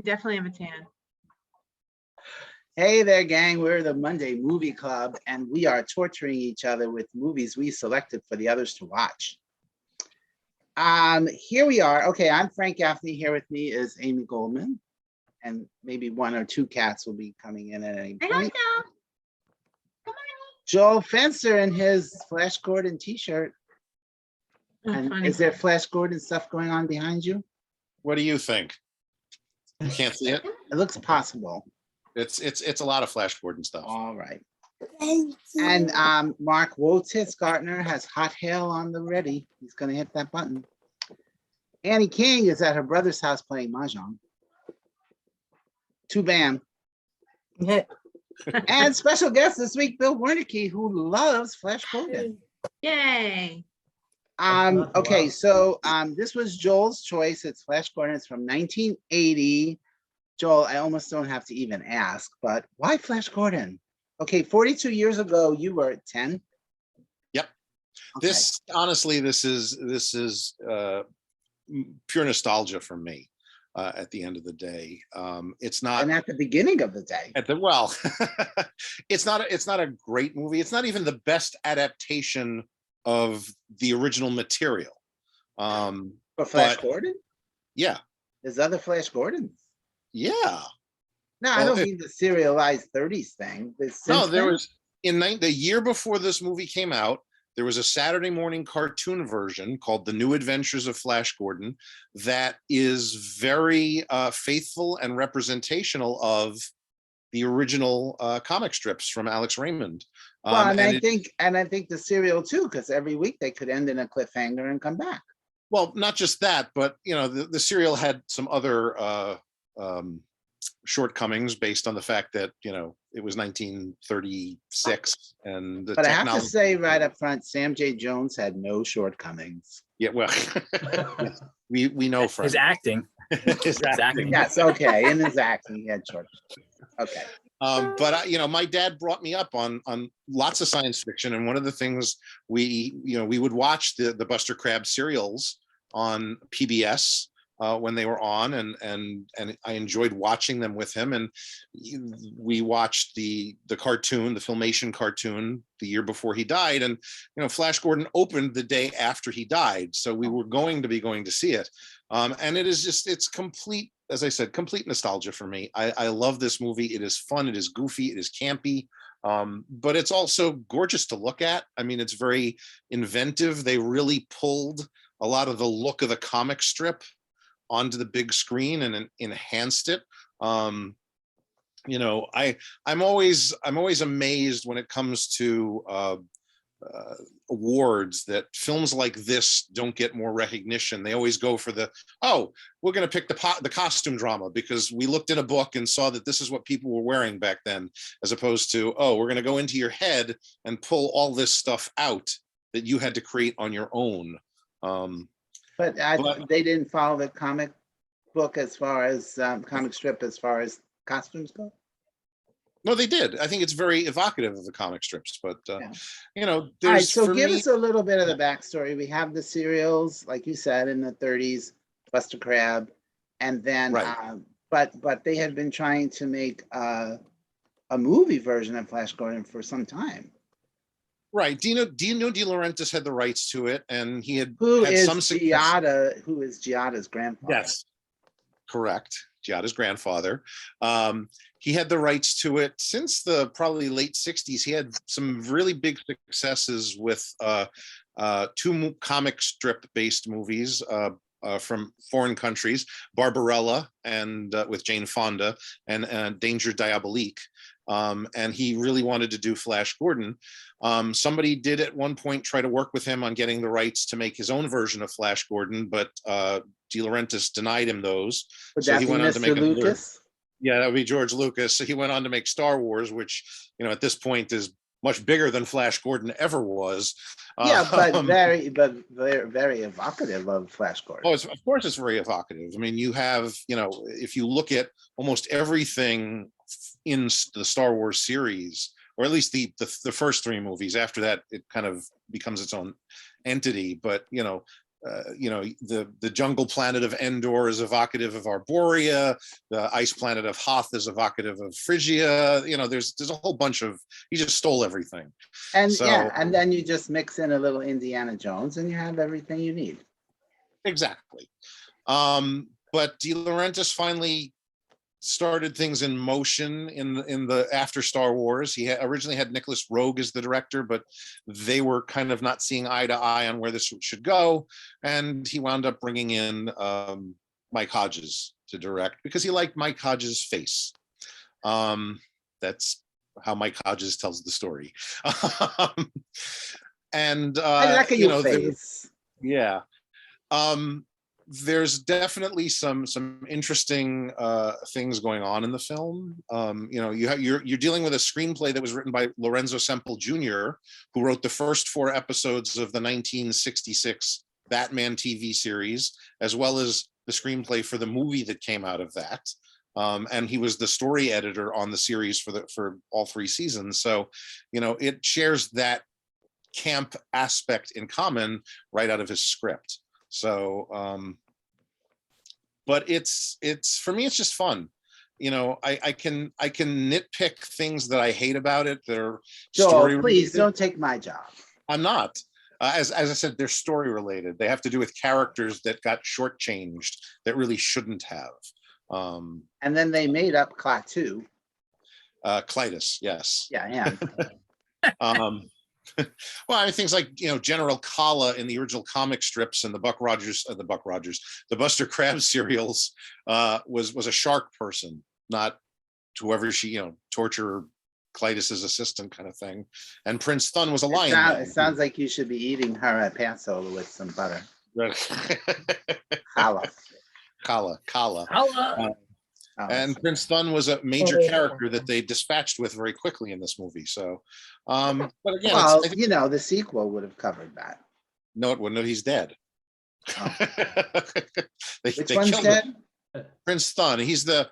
You definitely have a tan. Hey there, gang. We're the Monday Movie Club, and we are torturing each other with movies we selected for the others to watch. Here we are. Okay, I'm Frank Gaffney. Here with me is Amy Goldman, and maybe one or two cats will be coming in at any I don't point. know. Come Joel Fencer in his Flash Gordon t-shirt. on. And Funny. is there Flash Gordon stuff going on behind you? What do you think? You can't see it? It looks possible. It's a lot of Flash Gordon stuff. All right. And Mark Wotis Gartner has hot hail on the ready. He's going to hit that button. Annie King is at her brother's house playing mahjong. Too bam. And special guest this week, Bill Wernicke, who loves Flash Gordon. Yay. Okay, so this was Joel's choice. It's Flash Gordon. It's from 1980. Joel, I almost don't have to even ask, but why Flash Gordon? Okay, 42 years ago, you were 10. Yep. Okay. This honestly, this is pure nostalgia for me. At the end of the day, it's not. And at the beginning of the day. It's not a great movie. It's not even the best adaptation of the original material. For Flash Gordon? Yeah. There's other Flash Gordons. Yeah. No, I don't mean the serialized 30s thing. No, there was the year before this movie came out, there was a Saturday morning cartoon version called The New Adventures of Flash Gordon that is very faithful and representational of the original comic strips from Alex Raymond. Well, and I think the serial too, because every week they could end in a cliffhanger and come back. Well, not just that, but the serial had some other shortcomings based on the fact that it was 1936 and the but I have to say right up front, Sam J. Jones had no shortcomings. Yeah, well, we know from his acting. His acting. Yes, okay, in his acting he had shortcomings. Okay. But my dad brought me up on lots of science fiction, and one of the things we would watch the Buster Crabbe serials on PBS when they were on, and I enjoyed watching them with him. And we watched the cartoon, the Filmation cartoon, the year before he died, and Flash Gordon opened the day after he died, so we were going to see it. And it is it's complete, as I said, complete nostalgia for me. I love this movie. It is fun. It is goofy. It is campy. But it's also gorgeous to look at. I mean, it's very inventive. They really pulled a lot of the look of the comic strip onto the big screen and enhanced it. I'm always amazed when it comes to awards that films like this don't get more recognition. They always go for we're going to pick the costume drama because we looked in a book and saw that this is what people were wearing back then, as opposed to, we're going to go into your head and pull all this stuff out that you had to create on your own. But they didn't follow the comic book as far as comic strip as far as costumes go. No, they did. I think it's very evocative of the comic strips, but yeah. All right, there's. so give us a little bit of the backstory. We have the serials, like you said, in the 30s, Buster Crabbe, and then, right. But they had been trying to make a movie version of Flash Gordon for some time. Right. Dino De Laurentiis had the rights to it, and he had some success. Who is Giada's grandfather? Yes, correct. Giada's grandfather. He had the rights to it since the probably late 60s. He had some really big successes with two comic strip based movies from foreign countries, Barbarella and with Jane Fonda, and Danger Diabolique. And he really wanted to do Flash Gordon. Somebody did at one point try to work with him on getting the rights to make his own version of Flash Gordon, but De Laurentiis denied him those. Would so that he be went on to make Lucas? Yeah, that would be George Lucas. So he went on to make Star Wars, which at this point is much bigger than Flash Gordon ever was. Yeah, but very evocative of Flash Gordon. Oh, of course it's very evocative. I mean, you have, if you look at almost everything in the Star Wars series, or at least the first three movies. After that, it kind of becomes its own entity. But you know, the jungle planet of Endor is evocative of Arborea. The ice planet of Hoth is evocative of Phrygia. You know, there's a whole bunch of, he just stole everything. And So- yeah, and then you just mix in a little Indiana Jones and you have everything you need. Exactly. But De Laurentiis finally started things in motion in the after Star Wars. He originally had Nicholas Roeg as the director, but they were kind of not seeing eye to eye on where this should go, and he wound up bringing in Mike Hodges to direct because he liked Mike Hodges' face. That's how Mike Hodges tells the story. And I like a you know, face. yeah. There's definitely some interesting things going on in the film. You know, you're dealing with a screenplay that was written by Lorenzo Semple Jr., who wrote the first 4 episodes of the 1966 Batman TV series, as well as the screenplay for the movie that came out of that. And he was the story editor on the series for all 3 seasons. So, you know, it shares that camp aspect in common right out of his script. So, but it's for me, it's just fun. You know, I can nitpick things that I hate about it. They're story Joel, please related. don't take my job. I'm not. As I said, they're story related. They have to do with characters that got shortchanged that really shouldn't have. And then they made up Klaatu. Clytus, yes. Yeah, yeah. Well, I mean, things like, you know, General Kala in the original comic strips and the Buster Crabs serials was a shark person, not whoever she, you know, torture Clytus's assistant kind of thing. And Prince Thun was a lion. It sounds like you should be eating her at Passover with some butter. Challah. Kala. Holla. Oh, And Prince Thun was a major character that they dispatched with very quickly in this movie. So, but again, well, I think, you know, the sequel would have covered that. no, it wouldn't have. He's dead. Oh. they Which they one's killed dead? him. Prince Thun. He's the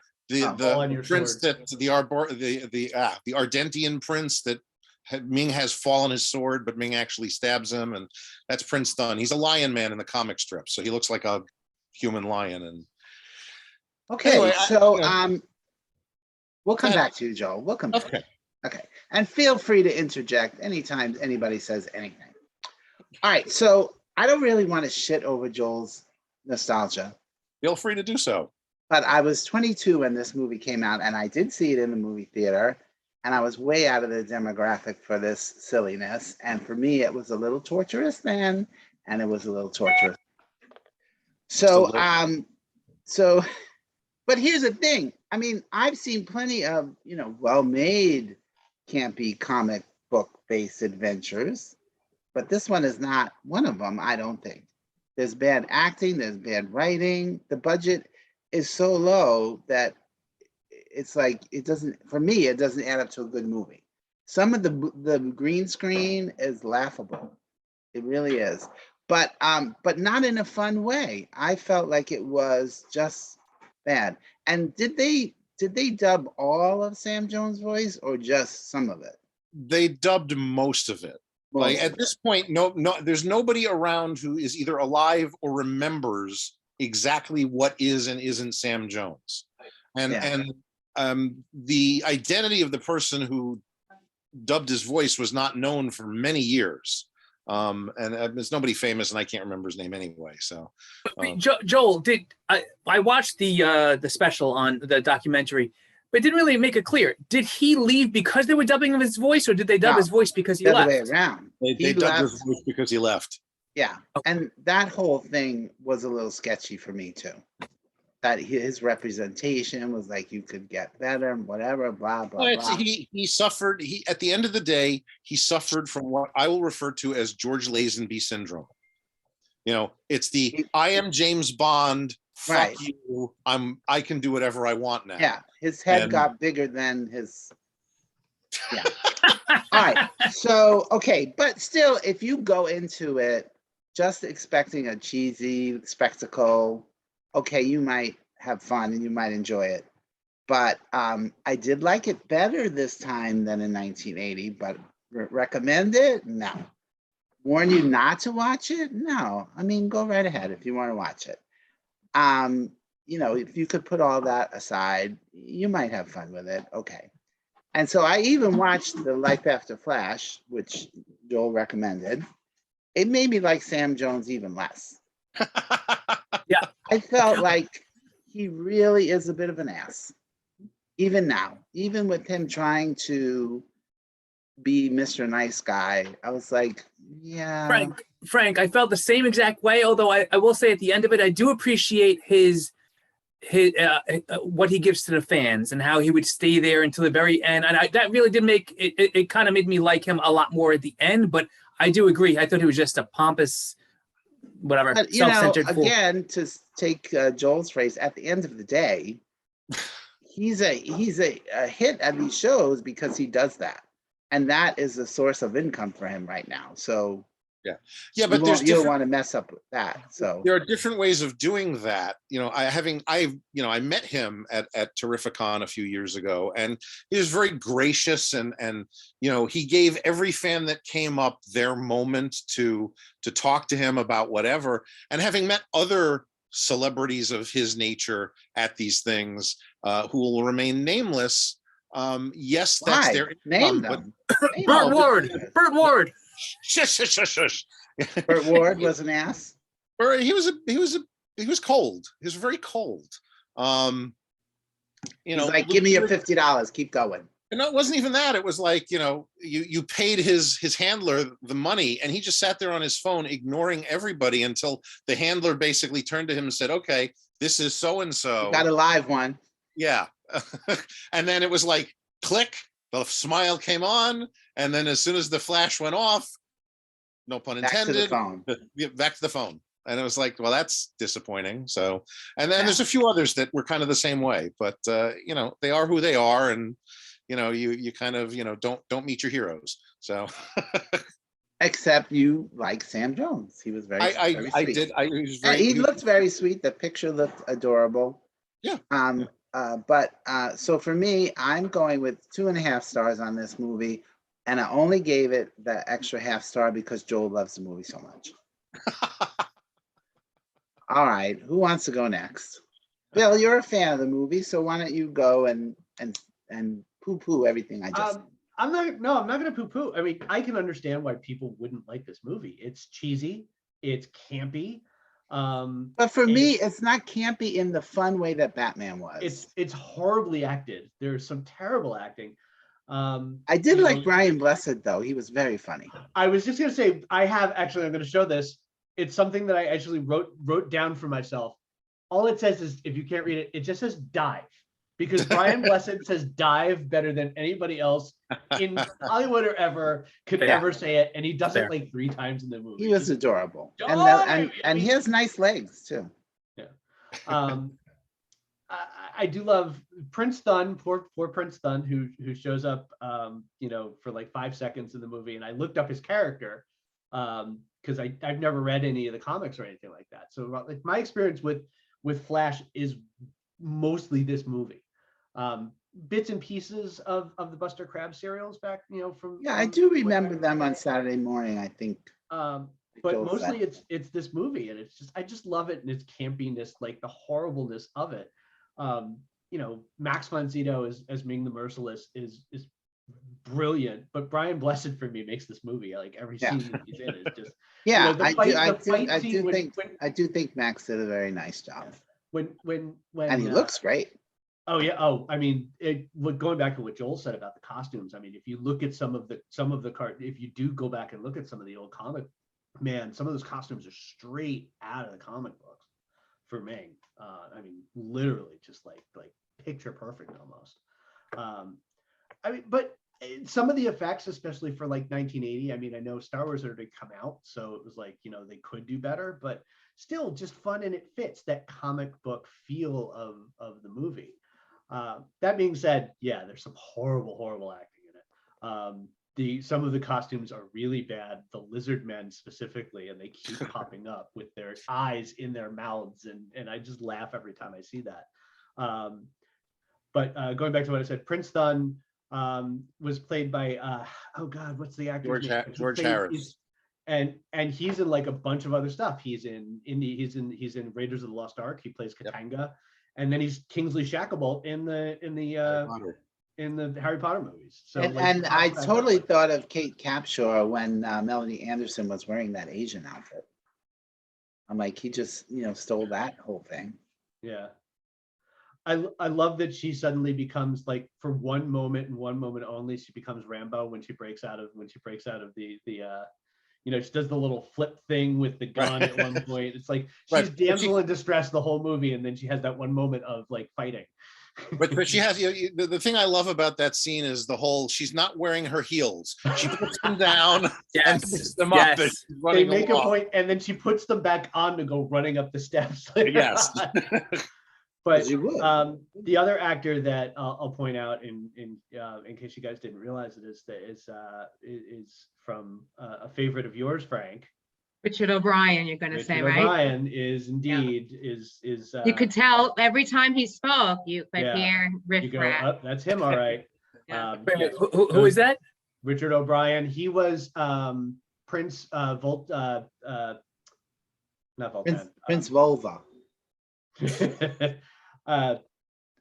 Fall on your prince sword. that the Ardentian prince that Ming has fallen his sword, but Ming actually stabs him, and that's Prince Thun. He's a lion man in the comic strip, so he looks like a human lion. And Okay, Anyway, so you know. we'll come Go ahead. back to you, Joel. We'll come back. Okay. Okay, and feel free to interject anytime anybody says anything. All right, so I don't really want to shit over Joel's nostalgia, Feel free to do so. but I was 22 when this movie came out, and I did see it in the movie theater, and I was way out of the demographic for this silliness, and for me, it was a little torturous then, and it was a little torturous. So, but here's the thing. I mean, I've seen plenty of, you know, well-made campy comic book-based adventures, but this one is not one of them, I don't think. There's bad acting, there's bad writing. The budget is so low that it's like, it doesn't, for me, it doesn't add up to a good movie. Some of the green screen is laughable. It really is. But not in a fun way. I felt like it was just bad. And did they dub all of Sam Jones' voice or just some of it? They dubbed most of it. Like Most at of this point, no, there's nobody around who is either alive or remembers exactly what is and isn't Sam Jones. And Yeah. The identity of the person who dubbed his voice was not known for many years. And there's nobody famous, and I can't remember his name anyway. So, Joel, I watched the special on the documentary, but it didn't really make it clear. Did he leave because they were dubbing his voice, or did they dub No, his voice because he the other left? way around. they He dubbed his left. voice because he left. Yeah, and that whole thing was a little sketchy for me too. That his representation was like, you could get better and whatever, blah blah Well, blah. he suffered. He at the end of the day, he suffered from what I will refer to as George Lazenby syndrome. You know, it's the I am James Bond. Fuck Right. you. I can do whatever I want now. Yeah, his head And- got bigger than his. Yeah. All right. So okay, but still, if you go into it just expecting a cheesy spectacle, okay, you might have fun and you might enjoy it. But I did like it better this time than in 1980. But recommend it? No. warn you not to watch it? No, I mean, go right ahead if you want to watch it. You know, if you could put all that aside, you might have fun with it. Okay. And so I even watched The Life After Flash, which Joel recommended. It made me like Sam Jones even less. I felt like he really is a bit of an ass. Even now, even with him trying to be Mr. Nice Guy, I was like, yeah. Frank, I felt the same exact way. Although I will say at the end of it, I do appreciate his what he gives to the fans and how he would stay there until the very end. And that really did make it. It kind of made me like him a lot more at the end. But I do agree. I thought he was just a pompous, whatever, But, you know, self-centered fool. again, to take Joel's phrase, at the end of the day, he's a hit at these shows because he does that, and that is a source of income for him right now. So Yeah, but you don't want to mess up with that. So there are different ways of doing that. You know, I met him at Terrificon a few years ago, and he was very gracious, and you know, he gave every fan that came up their moment to talk to him about whatever. And having met other celebrities of his nature at these things, who will remain nameless, yes, that's why? their Name income, them. Name Burt them. Ward. Burt Ward. Shush, shush, shush, shush. Burt Ward was an ass. Or he was cold. He was very cold. You He's know, like, give me your $50. Keep going. No, it wasn't even that. It was like, you know, you paid his handler the money, and he just sat there on his phone ignoring everybody until the handler basically turned to him and said, okay, this is so and so. Got a live one. Yeah. And then it was like click, the smile came on, and then as soon as the flash went off, no pun Back to intended, the phone. back to the phone. And it was like, well, that's disappointing. So, and then there's a few others that were kind of the same way, but you know, they are who they are, and you know, you kind of, you know, don't meet your heroes. So Except you like Sam Jones. He was very I sweet. did. He was And very, he looked very sweet. The picture looked adorable. Yeah. So for me, I'm going with 2.5 stars on this movie, and I only gave it the extra half star because Joel loves the movie so much. All right, who wants to go next? Bill, you're a fan of the movie, so why don't you go and poo-poo everything I just said. I'm not gonna poo-poo. I mean, I can understand why people wouldn't like this movie. It's cheesy, it's campy. But for me, it's not campy in the fun way that Batman was. It's horribly acted. There's some terrible acting. I did like Brian Blessed though. He was very funny. I was just gonna say, I'm gonna show this. It's something that I actually wrote down for myself. All it says is, if you can't read it, it just says dive. Because Brian Blessed says dive better than anybody else in Hollywood or ever could ever say it, and he does it like 3 times in the movie. He was adorable, Dive! and he has nice legs too. Yeah, I do love Prince Thun, poor Prince Thun, who shows up, you know, for like 5 seconds in the movie, and I looked up his character because I've never read any of the comics or anything like that. So like my experience with Flash is mostly this movie. Bits and pieces of the Buster Crabbe serials back, you know, from I do remember them on Saturday morning, I think. But mostly it's this movie, and I just love it, and its campiness, like the horribleness of it. You know, Max von Sydow as Ming the Merciless is brilliant, but Brian Blessed for me makes this movie, like every scene that he's in is just you know, I do think Max did a very nice job. When And he looks great. Oh yeah. Oh, I mean, going back to what Joel said about the costumes. I mean, if you look at some of the if you do go back and look at some of the old comic, man, some of those costumes are straight out of the comic books for Ming. I mean, literally just like picture perfect almost. I mean, but some of the effects, especially for like 1980. I mean, I know Star Wars had already come out, so it was like, you know, they could do better, but still just fun, and it fits that comic book feel of the movie. That being said, yeah, there's some horrible acting in it. Some of the costumes are really bad. The lizard men specifically, and they keep popping up with their eyes in their mouths, and I just laugh every time I see that. But going back to what I said, Prince Thun was played by oh God, what's the actor's name? George Harris. and he's in like a bunch of other stuff. He's in Raiders of the Lost Ark. He plays Yep. Katanga, and then he's Kingsley Shacklebolt in the Harry Potter movies. So like, And I pops back totally up. thought of Kate Capshaw when Melanie Anderson was wearing that Asian outfit. I'm like, he just, stole that whole thing. Yeah. I love that she suddenly becomes like, for one moment and one moment only, she becomes Rambo when she breaks out of the she does the little flip thing with the gun at one point. It's like she's Right. damsel in distress the whole movie, and then she has that one moment of like fighting. But she has the thing I love about that scene is the whole she's not wearing her heels. She puts them down and Yes. picks them up. And Yes. she's They running make along. a point, and then she puts them back on to go running up the steps. later Yes. on. But As you would. the other actor that I'll point out in case you guys didn't realize it is from a favorite of yours, Frank. Richard O'Brien, you're gonna say, Richard right? O'Brien is indeed is You could tell every time he spoke, you could Yeah. hear you go riff up. That's him, all right. Yeah. Wait, Yes, who is that? Richard O'Brien. He was Prince not Voltan. Prince Volva.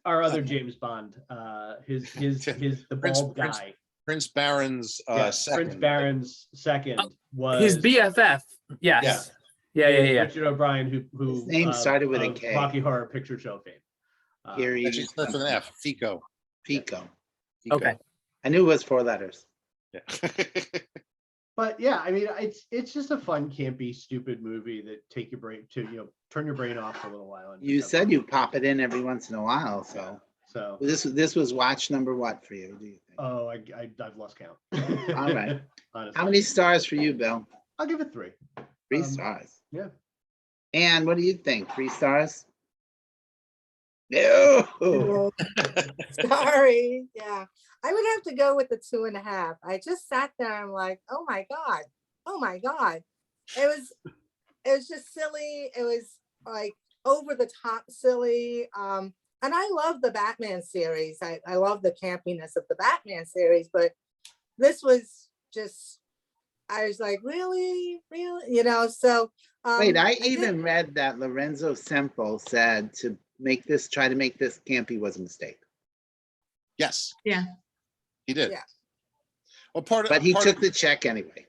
Our other James Bond, the bald Prince- guy. Prince Baron's Yeah, second. Prince Baron's second was His BFF. Yes. Yeah. Richard O'Brien, who His name started with a of K. Rocky Horror Picture Show fame. Gary Actually starts with an F. Fico. Pico. Okay. I knew it was 4 letters. Yeah. But yeah, I mean, it's just a fun, campy, stupid movie that take your brain to turn your brain off for a little while. And You just have said fun. you pop it in every once in a while, so So this was watch number what for you? Do you think? oh, I've lost count. All right. Honestly, How many stars for you, Bill? I'll give it 3. 3 Um, stars. yeah. And what do you think? 3 stars? No. Oh, sorry. Yeah. I would have to go with the 2.5. I just sat there and like, oh my God. Oh my God. It was just silly. It was like over the top silly. And I love the Batman series. I love the campiness of the Batman series, but this was just, I was like, really? So Wait, I did- even read that Lorenzo Semple said to try to make this campy was a mistake. Yes. Yeah. He did. Yeah. Well, But he took the check anyway.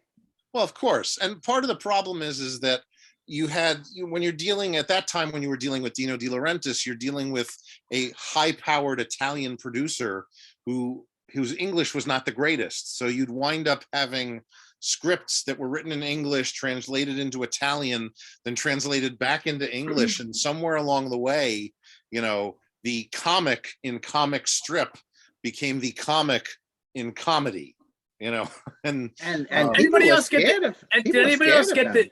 Well, of course. And part of the problem is that when you're dealing at that time, when you were dealing with Dino De Laurentiis, you're dealing with a high-powered Italian producer whose English was not the greatest. So you'd wind up having scripts that were written in English, translated into Italian, then translated back into English. And somewhere along the way, the comic in comic strip became the comic in comedy, and And Anybody people were else get scared of- And people did were anybody else scared of get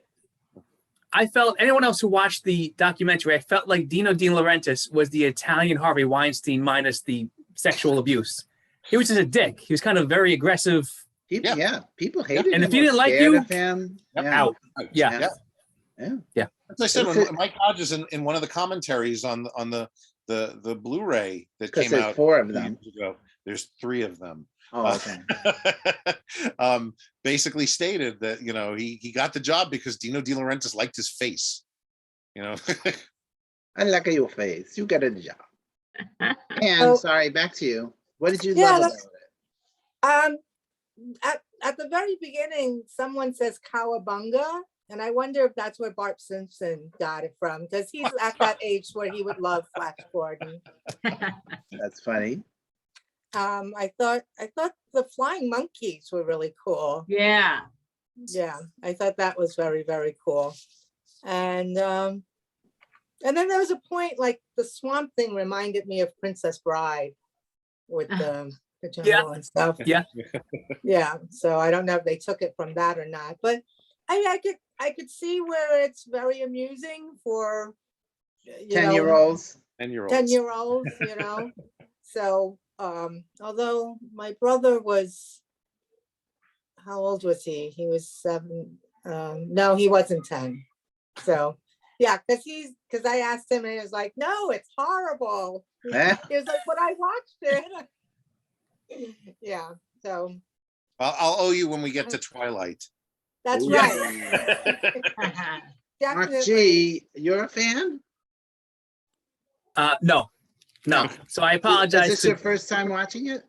him. anyone else who watched the documentary, I felt like Dino De Laurentiis was the Italian Harvey Weinstein minus the sexual abuse. He was just a dick. He was kind of very aggressive. People hated And him. if he were didn't like scared you, of him. Out. Yeah. as I said, It's when Mike Hodges in one of the commentaries on the Blu-ray that Because came there's out 4 of 2 them. years ago, there's 3 of them. Oh, okay. Basically stated that he got the job because Dino De Laurentiis liked his face. I like your face. You got a job. And Oh. sorry, back to you. What did you Yeah, love about it? At the very beginning, someone says cowabunga, and I wonder if that's where Bart Simpson got it from, because he's at that age where he would love Flash Gordon. That's funny. I thought the flying monkeys were really cool. Yeah. Yeah, I thought that was very, very cool. And then there was a point like the swamp thing reminded me of Princess Bride with the jungle and stuff. Yeah. Yeah, so I don't know if they took it from that or not, but I could see where it's very amusing for 10-year-olds. 10-year-olds. 10-year-olds, So although my brother was, how old was he? He was 7. No, he wasn't 10. So yeah, because I asked him and he was like, no, it's horrible. He was like, but I watched it. Yeah. So I'll owe you when we get to Twilight. That's Ooh. right. Mark Definitely. G, you're a fan? No. So I Is apologize. this to- your first time watching it?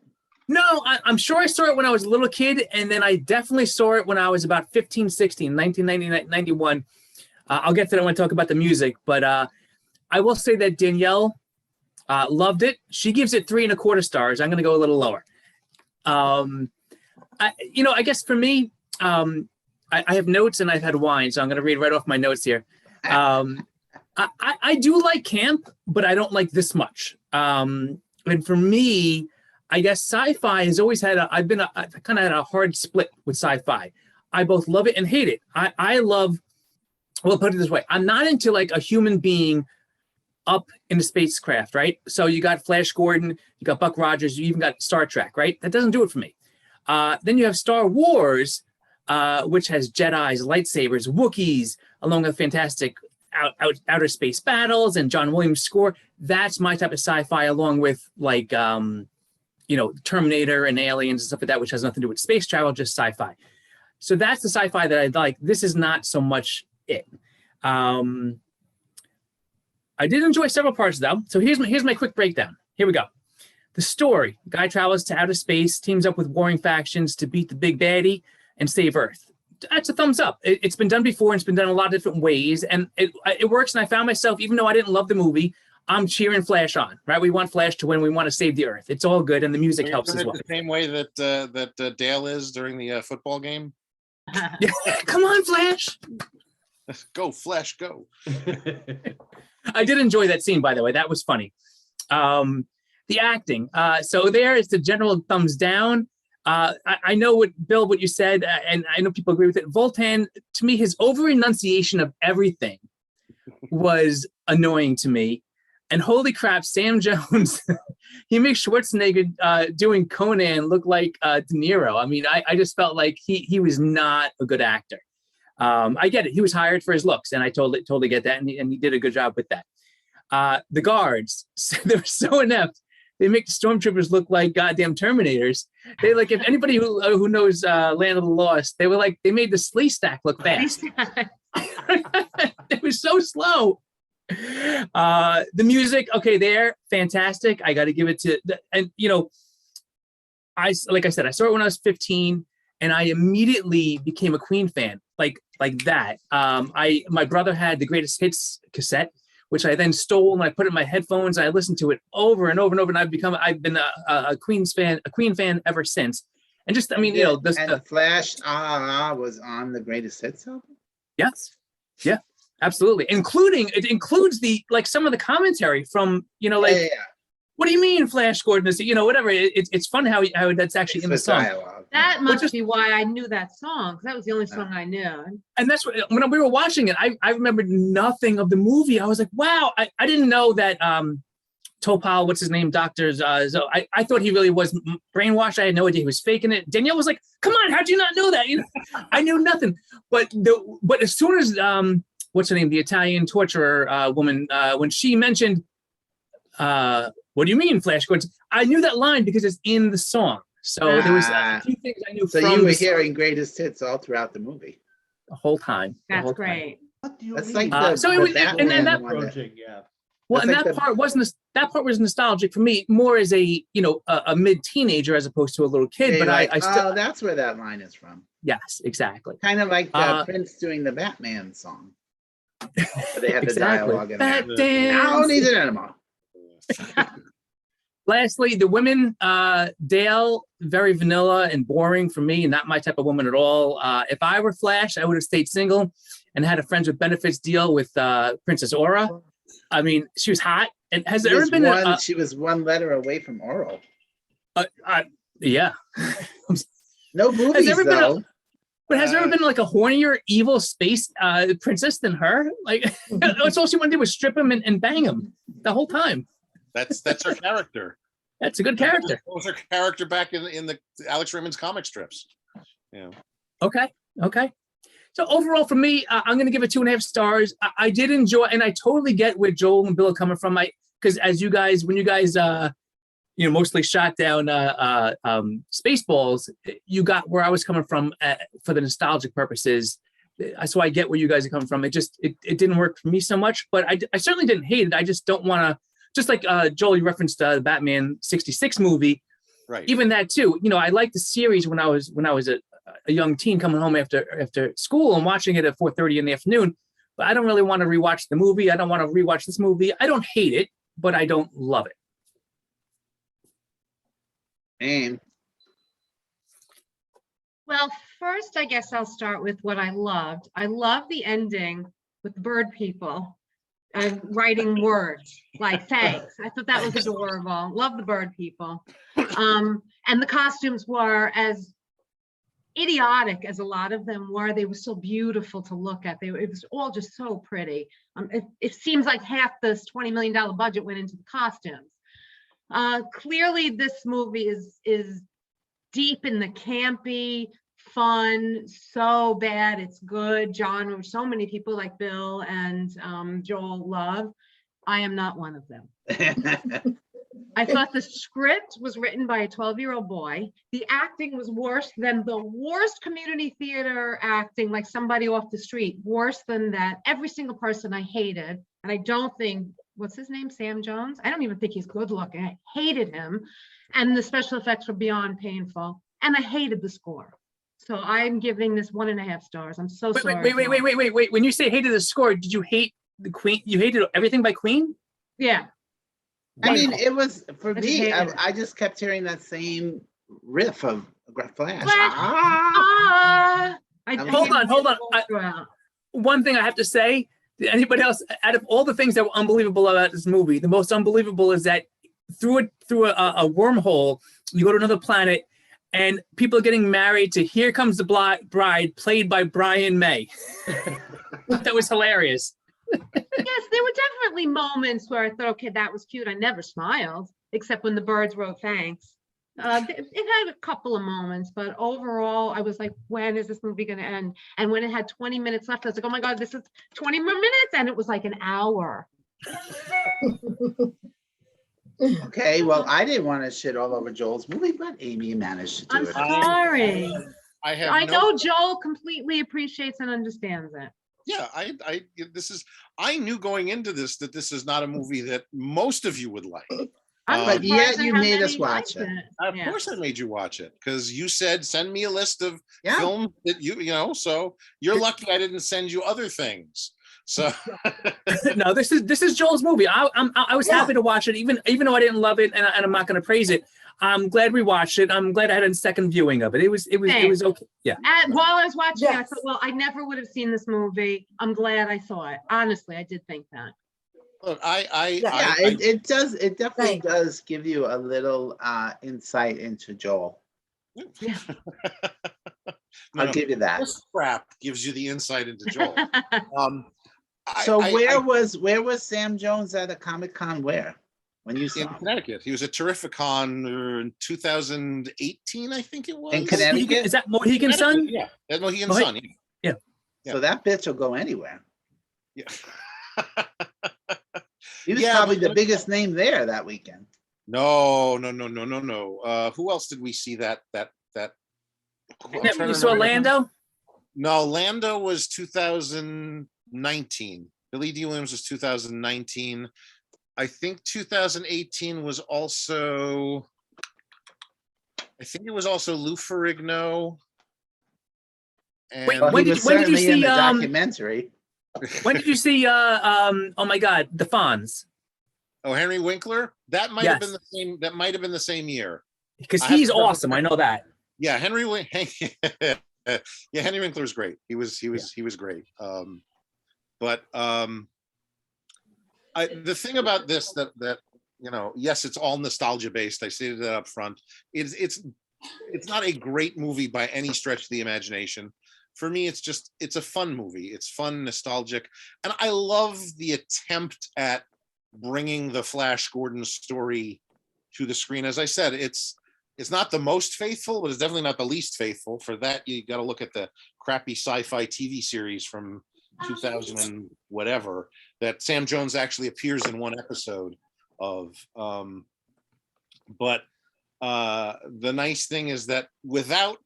No, I'm sure I saw it when I was a little kid, and then I definitely saw it when I was about 15, 16, 1990, 91. I'll get to that when I talk about the music, but I will say that Danielle loved it. She gives it 3.25 stars. I'm going to go a little lower. I guess for me, I have notes and I've had wine, so I'm going to read right off my notes here. I do like camp, but I don't like this much. And for me, I guess sci-fi has always had I've kind of had a hard split with sci-fi. I both love it and hate it. I love, well, put it this way. I'm not into like a human being up in the spacecraft, right? So you got Flash Gordon, you got Buck Rogers, you even got Star Trek, right? That doesn't do it for me. Then you have Star Wars, which has Jedis, lightsabers, Wookiees, along with fantastic outer space battles and John Williams score. That's my type of sci-fi, along with like Terminator and Aliens and stuff like that, which has nothing to do with space travel, just sci-fi. So that's the sci-fi that I like. This is not so much it. I did enjoy several parts though. So here's my quick breakdown. Here we go. The story: guy travels to outer space, teams up with warring factions to beat the big baddie and save Earth. That's a thumbs up. It's been done before, and it's been done a lot of different ways, and it works. And I found myself, even though I didn't love the movie, I'm cheering Flash on. Right? We want Flash to win. We want to save the Earth. It's all good, and the music helps as well. The same way that Dale is during the football game. Come on, Flash! Go Flash, go! I did enjoy that scene, by the way. That was funny. The acting. So there is the general thumbs down. I know what you said, and I know people agree with it. Voltan, to me, his over-enunciation of everything was annoying to me. And holy crap, Sam Jones, he makes Schwarzenegger doing Conan look like De Niro. I mean, I just felt like he was not a good actor. I get it. He was hired for his looks, and I totally get that, and he did a good job with that. The guards, they were so inept. They make the stormtroopers look like goddamn Terminators. They like, if anybody who knows Land of the Lost, they made the Slee Stack look fast. It was so slow. The music, okay, they're fantastic. I got to give it to, and like I said, I saw it when I was 15, and I immediately became a Queen fan, like that. My brother had the Greatest Hits cassette, which I then stole and I put it in my headphones. I listened to it over and over and over, and I've been a Queen fan ever since. And just, I mean, and Flash was on the Greatest Hits album. Yes, yeah, absolutely. It includes some of the commentary from what do you mean Flash Gordon is, whatever. It's fun how that's actually in the song. Dialogue. That must be why I knew that song, because that was the only song I knew. And that's what, when we were watching it, I remembered nothing of the movie. I was like, wow, I didn't know that Topal, what's his name, Dr. Zo, I thought he really was brainwashed. I had no idea he was faking it. Danielle was like, come on, how'd you not know that? I knew nothing. But as soon as, what's her name, the Italian torturer woman, when she mentioned, what do you mean, Flash Gordon? I knew that line because it's in the song. So there was a few things I knew So from you were the song hearing Greatest Hits all throughout the movie. the whole time. That's great. What do you That's mean? like the, So it the was- and Batman that- one that- Approaching, yeah. Well, That's and like that part was nostalgic for me, more as a mid-teenager as opposed to a little kid. you're But like, I still oh, that's where that line is from. yes, exactly. Kind of like Prince doing the Batman song. Where they have the dialogue in there. Back I dance. don't need it anymore. Lastly, the women, Dale, very vanilla and boring for me, not my type of woman at all. If I were Flash, I would have stayed single and had a friends with benefits deal with Princess Aura. I mean, she was hot. And has there ever been She was one letter away from oral. yeah. No boobies ever been a- though. But has there ever been like a hornier, evil space princess than her? Like, that's all she wanted to do was strip him and bang him the whole time. That's her character. That's a good character. That was her character back in the Alex Raymond's comic strips. Yeah. Okay. So overall, for me, I'm going to give it 2.5 stars. I did enjoy, and I totally get where Joel and Bill are coming from. Because when you guys mostly shot down Spaceballs, you got where I was coming from for the nostalgic purposes. So I get where you guys are coming from. It didn't work for me so much, but I certainly didn't hate it. I just don't want to, just like Joel, you referenced the Batman 66 movie. Right. Even that too. I liked the series when I was a young teen coming home after school and watching it at 4:30 in the afternoon. But I don't really want to rewatch the movie. I don't want to rewatch this movie. I don't hate it, but I don't love it. And Well, first, I guess I'll start with what I loved. I love the ending with the bird people writing words like thanks. I thought that was adorable. Love the bird people. And the costumes were as idiotic as a lot of them were. They were so beautiful to look at. It was all just so pretty. It seems like half this $20 million budget went into the costumes. Clearly, this movie is deep in the campy, fun, so bad it's good genre, which so many people like Bill and Joel love. I am not one of them. I thought the script was written by a 12-year-old boy. The acting was worse than the worst community theater acting, like somebody off the street, worse than that. Every single person I hated, and I don't think, what's his name, Sam Jones? I don't even think he's good looking. I hated him. And the special effects were beyond painful. And I hated the score. So I'm giving this 1.5 stars. I'm so sorry. Wait. When you say hated the score, did you hate the Queen? You hated everything by Queen? Yeah. I mean, it was, for I me, hate it. I just kept hearing that same riff of Flash. Hold on. One thing I have to say, anybody else, out of all the things that were unbelievable about this movie, the most unbelievable is that through a wormhole, you go to another planet and people are getting married to Here Comes the Bride, played by Brian May. That was hilarious. Yes, there were definitely moments where I thought, okay, that was cute. I never smiled, except when the birds wrote thanks. It had a couple of moments, but overall, I was like, when is this movie going to end? And when it had 20 minutes left, I was like, oh my God, this is 20 more minutes. And it was like an hour. Okay, well, I didn't want to shit all over Joel's movie, but Amy managed to do I'm it. sorry. I no know Joel completely appreciates and understands it. Yeah, I knew going into this that this is not a movie that most of you would like. I'm But surprised yet at you how made us many watch liked it. Of Yeah. course I made you watch it because you said send me a list of Yeah. films that you know, so you're lucky I didn't send you other things. So No, this is Joel's movie. I was happy to watch it, even though I didn't love it, and I'm not going to praise it. I'm glad we watched it. I'm glad I had a second viewing of it. It was okay. Yeah. While I was watching, I Yes. thought, well, I never would have seen this movie. I'm glad I saw it. Honestly, I did think that. look, Yeah, it does. It definitely Right. does give you a little insight into Joel. Yeah. I'll give you that. This crap gives you the insight into Joel. So where was Sam Jones at a Comic-Con? Where? When you saw in him? Connecticut? He was at Terrificon in 2018, I think it was. In Connecticut? Is that Mohegan Sun? Yeah, that's Mohegan Mohe- Sun. Yeah. So that bitch will go anywhere. Yeah. He was Yeah, probably but- the biggest name there that weekend. No. Who else did we see that? I'm trying to You saw remember. Lando? No, Lando was 2019. Billy D. Williams was 2019. I think 2018 was also, I think it was also Lou Ferrigno. And Wait, Well, when he did- was when did you certainly in see, the documentary. When did you see oh my God, the Fonz? oh, Henry Winkler? That might have been Yes. the same. That might have been the same year. Because I have he's to double awesome. I know that. Yeah, Henry Winkler was great. He was great. The thing about this that yes, it's all nostalgia based. I stated that up front. It's not a great movie by any stretch of the imagination. For me, it's a fun movie. It's fun, nostalgic, and I love the attempt at bringing the Flash Gordon story to the screen. As I said, it's not the most faithful, but it's definitely not the least faithful. For that, you got to look at the crappy sci-fi TV series from 2000 and whatever that Sam Jones actually appears in one episode of. But the nice thing is that without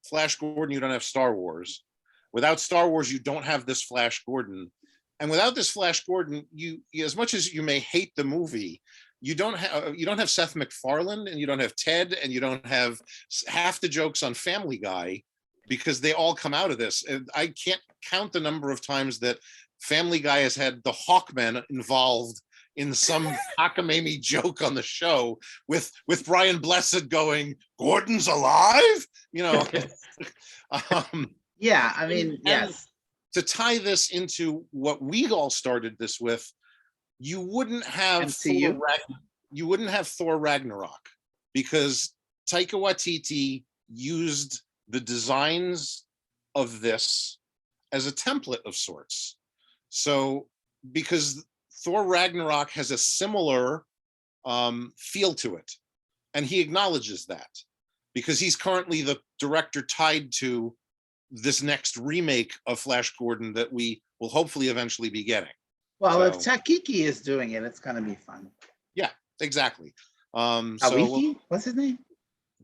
Flash Gordon, you don't have Star Wars. Without Star Wars, you don't have this Flash Gordon. And without this Flash Gordon, you as much as you may hate the movie, you don't have Seth MacFarlane, and you don't have Ted, and you don't have half the jokes on Family Guy, because they all come out of this. And I can't count the number of times that Family Guy has had the Hawkman involved in some cockamamie joke on the show with Brian Blessed going, "Gordon's alive," you know. Yeah, I mean, And- yes. To tie this into what we all started this with, you wouldn't have MCU? you wouldn't have Thor Ragnarok, because Taika Waititi used the designs of this as a template of sorts. So because Thor Ragnarok has a similar feel to it, and he acknowledges that, because he's currently the director tied to this next remake of Flash Gordon that we will hopefully eventually be getting. Well, if So- Takiki is doing it, it's gonna be fun. Exactly. Awiki? What's his name?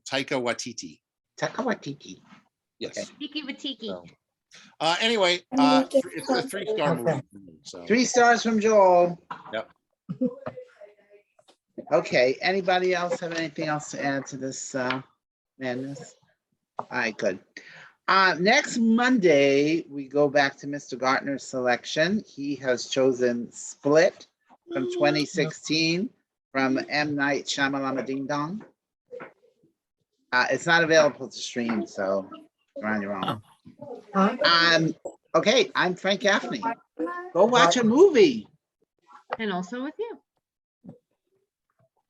Taika Waititi. Taika Waititi. Yes. Okay. Tiki Watiki. So, anyway, it's a 3-star movie. For me, so. 3 stars from Joel. Yep. Okay, anybody else have anything else to add to this madness? All right, good. Next Monday, we go back to Mr. Gartner's selection. He has chosen Split from 2016 from M. Night Shyamalan Ding Dong. It's not available to stream, so you're on your own. Okay, I'm Frank Gaffney. Go watch a movie. And also with you.